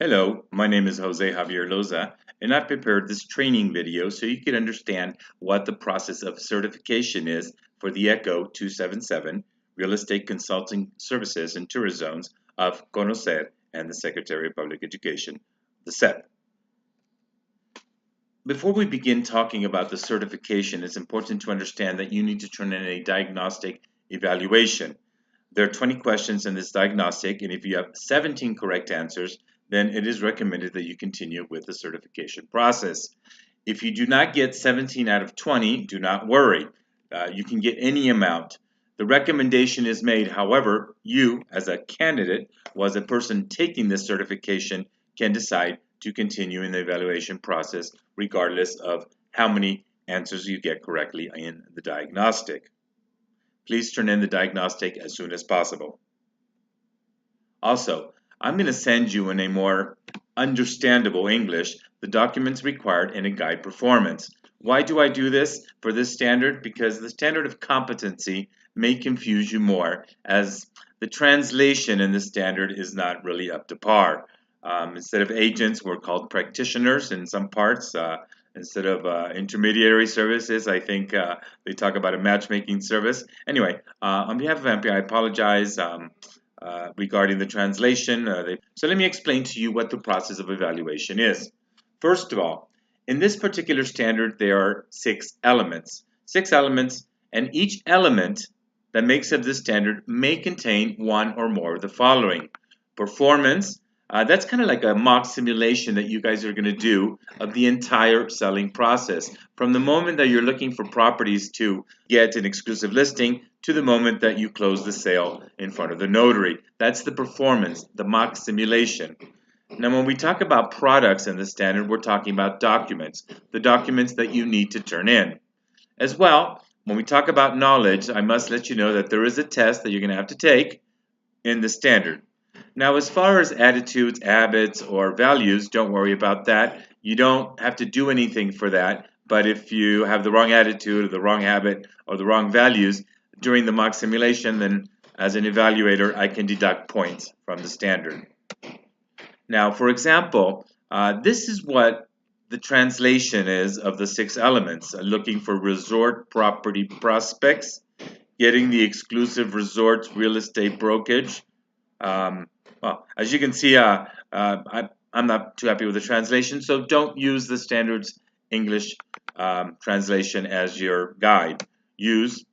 Hello, my name is Javier Loza, and I've prepared this training video so you can understand what the process of certification is for the ECO277 Real Estate Consulting Services and Tourist Zones of CONOCER and the Secretary of Public Education, the SEP. Before we begin talking about the certification, it's important to understand that you need to turn in a diagnostic evaluation. There are 20 questions in this diagnostic, and if you have 17 correct answers, then it is recommended that you continue with the certification process. If you do not get 17 out of 20, do not worry. You can get any amount. The recommendation is made, however, you, as a candidate or as a person taking this certification, can decide to continue in the evaluation process regardless of how many answers you get correctly in the diagnostic. Please turn in the diagnostic as soon as possible. Also, I'm going to send you in a more understandable English the documents required in a guide performance. Why do I do this for this standard? Because the standard of competency may confuse you more, as the translation in the standard is not really up to par. Instead of agents, we're called practitioners in some parts. Instead of intermediary services, I think they talk about a matchmaking service. Anyway, on behalf of MP, I apologize regarding the translation. So let me explain to you what the process of evaluation is. First of all, in this particular standard, there are 6 elements. 6 elements, and each element that makes up this standard may contain one or more of the following. Performance. That's kind of like a mock simulation that you guys are going to do of the entire selling process. From the moment that you're looking for properties to get an exclusive listing to the moment that you close the sale in front of the notary. That's the performance, the mock simulation. Now, when we talk about products in the standard, we're talking about documents, the documents that you need to turn in. As well, when we talk about knowledge, I must let you know that there is a test that you're going to have to take in the standard. Now, as far as attitudes, habits, or values, don't worry about that. You don't have to do anything for that. But if you have the wrong attitude or the wrong habit or the wrong values during the mock simulation, then as an evaluator, I can deduct points from the standard. Now, for example, this is what the translation is of the 6 elements. Looking for resort property prospects, getting the exclusive resort real estate brokerage. Well, as you can see, I'm not too happy with the translation, so don't use the standards English translation as your guide. Use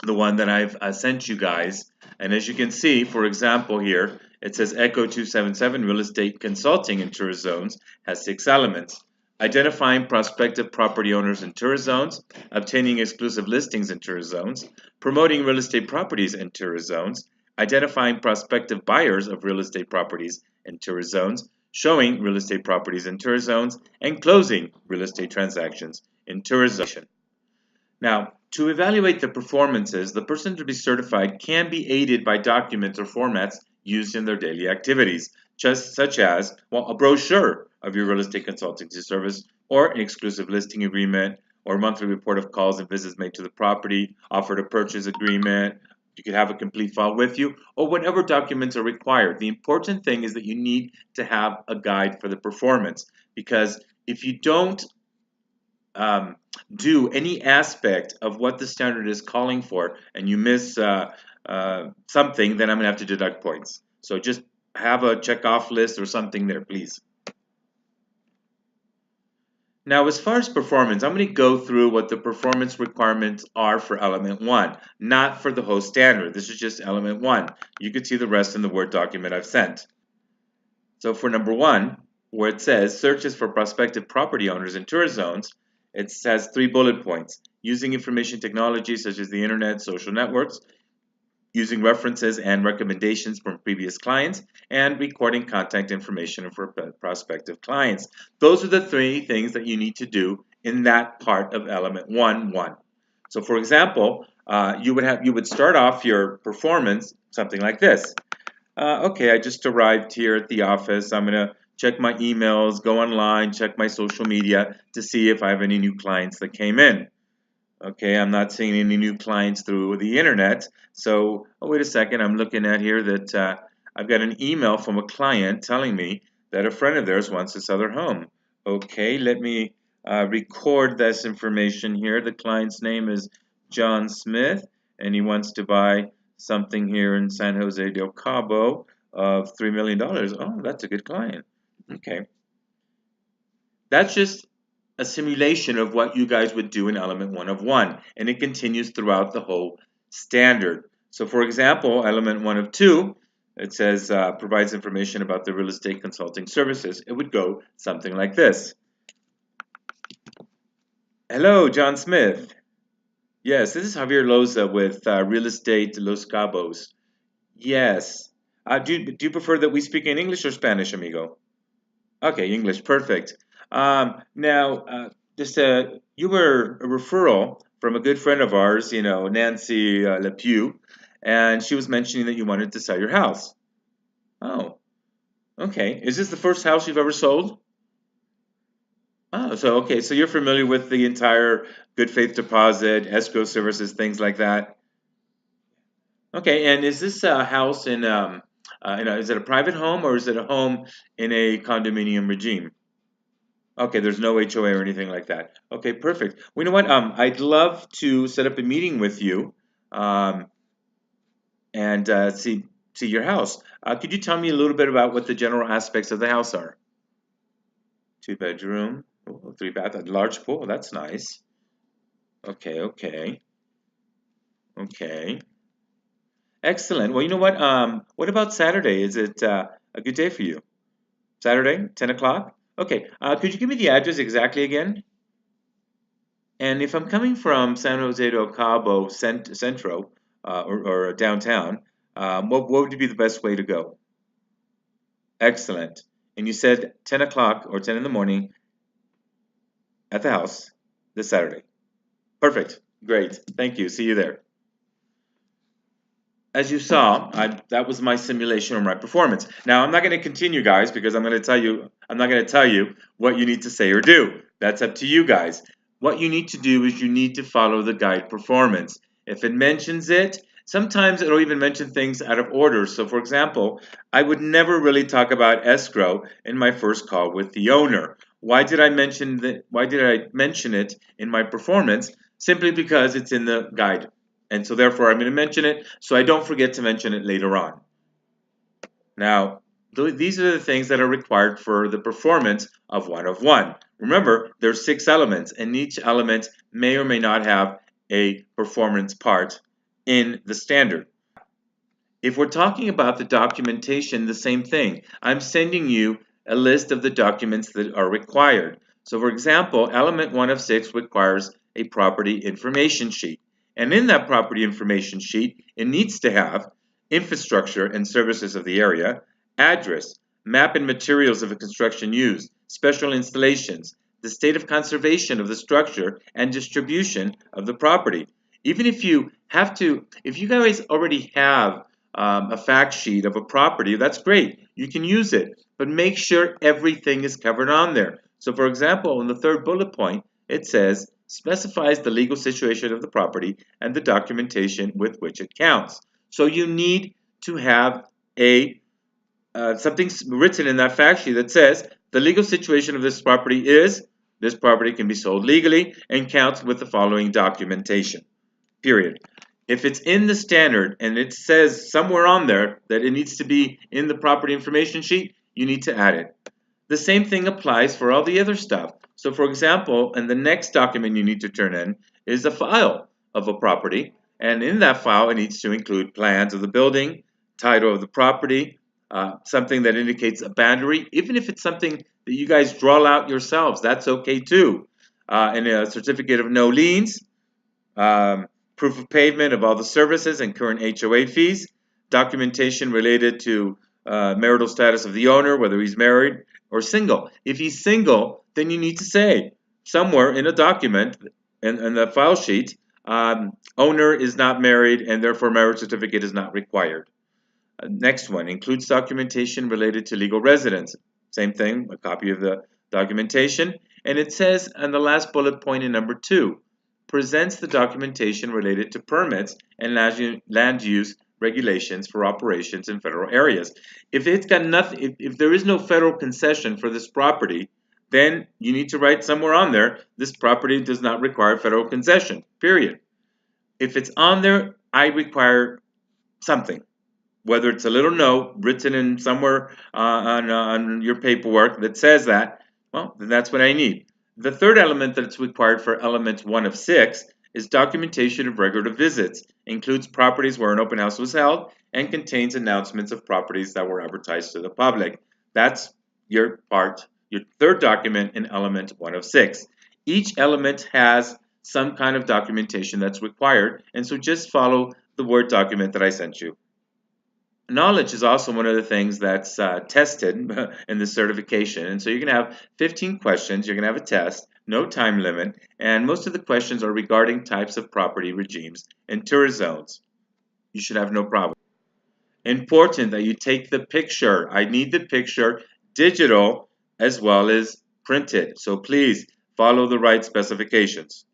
the one that I've sent you guys. And as you can see, for example here, it says ECO277 Real Estate Consulting in Tourist Zones has 6 elements. Identifying prospective property owners in tourist zones, obtaining exclusive listings in tourist zones, promoting real estate properties in tourist zones, identifying prospective buyers of real estate properties in tourist zones, showing real estate properties in tourist zones, and closing real estate transactions in tourist zones. Now, to evaluate the performances, the person to be certified can be aided by documents or formats used in their daily activities, such as, well, a brochure of your real estate consultancy service, or an exclusive listing agreement, or a monthly report of calls and visits made to the property, offer to purchase agreement. You could have a complete file with you, or whatever documents are required. The important thing is that you need to have a guide for the performance, because if you don't do any aspect of what the standard is calling for and you miss something, then I'm going to have to deduct points. So just have a check-off list or something there, please. Now, as far as performance, I'm going to go through what the performance requirements are for element 1, not for the whole standard. This is just element 1. You can see the rest in the Word document I've sent. So for number 1, where it says searches for prospective property owners in tourist zones, it has 3 bullet points. Using information technology such as the internet, social networks, using references and recommendations from previous clients, and recording contact information for prospective clients. Those are the 3 things that you need to do in that part of element 1.1. So for example, you would start off your performance something like this. Okay, I just arrived here at the office. I'm going to check my emails, go online, check my social media to see if I have any new clients that came in. Okay, I'm not seeing any new clients through the internet. So, oh, wait a second, I'm looking at here that I've got an email from a client telling me that a friend of theirs wants to sell their home. Okay, let me record this information here. The client's name is John Smith, and he wants to buy something here in San Jose del Cabo of $3 million. Oh, that's a good client. Okay. That's just a simulation of what you guys would do in element 1 of 1, and it continues throughout the whole standard. So for example, element 1 of 2, it says provides information about the real estate consulting services. It would go something like this. Hello, John Smith. Yes, this is Javier Loza with Real Estate Los Cabos. Yes. Do you prefer that we speak in English or Spanish, amigo? Okay, English, perfect. Now, just you were a referral from a good friend of ours, Nancy Lepew, and she was mentioning that you wanted to sell your house. Oh, okay. Is this the first house you've ever sold? Oh, so okay, so you're familiar with the entire good faith deposit, escrow services, things like that. Okay, and is this a house is it a private home or is it a home in a condominium regime? Okay, there's no HOA or anything like that. Okay, perfect. Well, you know what? I'd love to set up a meeting with you, um, and see your house. Could you tell me a little bit about what the general aspects of the house are? Two bedroom, three bath, a large pool. That's nice. Okay, okay, okay. Excellent. Well, you know what? What about Saturday? Is it a good day for you? Saturday, 10 o'clock? Okay. Could you give me the address exactly again? And if I'm coming from San Jose del Cabo Centro or downtown, what would be the best way to go? Excellent. And you said 10 o'clock or 10 in the morning at the house this Saturday. Perfect. Great. Thank you. See you there. As you saw, that was my simulation or my performance. Now, I'm not going to continue, guys, because I'm not going to tell you what you need to say or do. That's up to you guys. What you need to do is you need to follow the guide performance. If it mentions it, sometimes it'll even mention things out of order. So, for example, I would never really talk about escrow in my first call with the owner. Why did I mention it in my performance? Simply because it's in the guide. And so therefore I'm going to mention it so I don't forget to mention it later on. Now, these are the things that are required for the performance of 1 of 1. Remember, there's 6 elements, and each element may or may not have a performance part in the standard. If we're talking about the documentation, the same thing. I'm sending you a list of the documents that are required. So for example, element 1 of 6 requires a property information sheet. And in that property information sheet, it needs to have infrastructure and services of the area, address, map and materials of the construction used, special installations, the state of conservation of the structure, and distribution of the property. Even if you guys already have a fact sheet of a property, that's great. You can use it, but make sure everything is covered on there. So for example, in the third bullet point, it says, specifies the legal situation of the property and the documentation with which it counts. So you need to have something written in that fact sheet that says the legal situation of this property is this property can be sold legally and counts with the following documentation. Period. If it's in the standard and it says somewhere on there that it needs to be in the property information sheet, you need to add it. The same thing applies for all the other stuff. So for example, and the next document you need to turn in is a file of a property, and in that file it needs to include plans of the building, title of the property, something that indicates a boundary, even if it's something that you guys draw out yourselves, that's okay too. And a certificate of no liens, proof of payment of all the services and current HOA fees, documentation related to marital status of the owner, whether he's married or single. If he's single, then you need to say somewhere in a document, in the file sheet, owner is not married and therefore marriage certificate is not required. Next one, includes documentation related to legal residence. Same thing, a copy of the documentation. And it says on the last bullet point in number 2, presents the documentation related to permits and land use regulations for operations in federal areas. If it's got nothing, if there is no federal concession for this property, then you need to write somewhere on there, this property does not require federal concession, period. If it's on there, I require something, whether it's a little note written in somewhere on your paperwork that says that, well, then that's what I need. The third element that's required for element 1 of 6 is documentation of regular visits. Includes properties where an open house was held and contains announcements of properties that were advertised to the public. That's your part, your third document in element 1 of 6. Each element has some kind of documentation that's required, and so just follow the Word document that I sent you. Knowledge is also one of the things that's tested in the certification, and so you're going to have 15 questions, you're going to have a test, no time limit, and most of the questions are regarding types of property regimes and tourist zones. You should have no problem. Important that you take the picture. I need the picture digital as well as printed, so please follow the right specifications.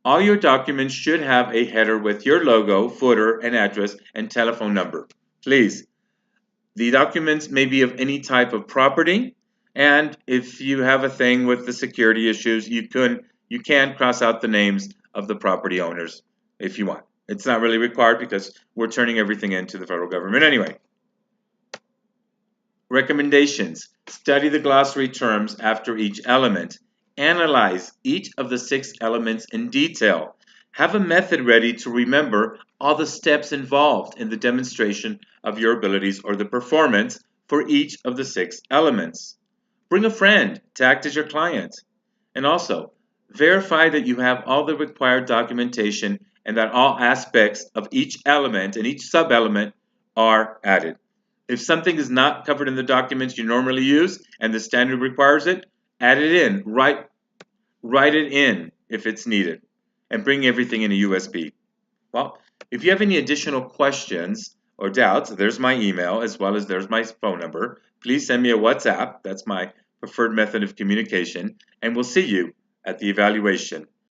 All your documents should have a header with your logo, footer, and address and telephone number. Please. The documents may be of any type of property, and if you have a thing with the security issues, you can cross out the names of the property owners if you want. It's not really required because we're turning everything into the federal government anyway. Recommendations. Study the glossary terms after each element. Analyze each of the 6 elements in detail. Have a method ready to remember all the steps involved in the demonstration of your abilities or the performance for each of the 6 elements. Bring a friend to act as your client. And also, verify that you have all the required documentation and that all aspects of each element and each sub-element are added. If something is not covered in the documents you normally use and the standard requires it, add it in. Write it in if it's needed. And bring everything in a USB. Well, if you have any additional questions or doubts, there's my email as well as there's my phone number. Please send me a WhatsApp. That's my preferred method of communication. And we'll see you at the evaluation.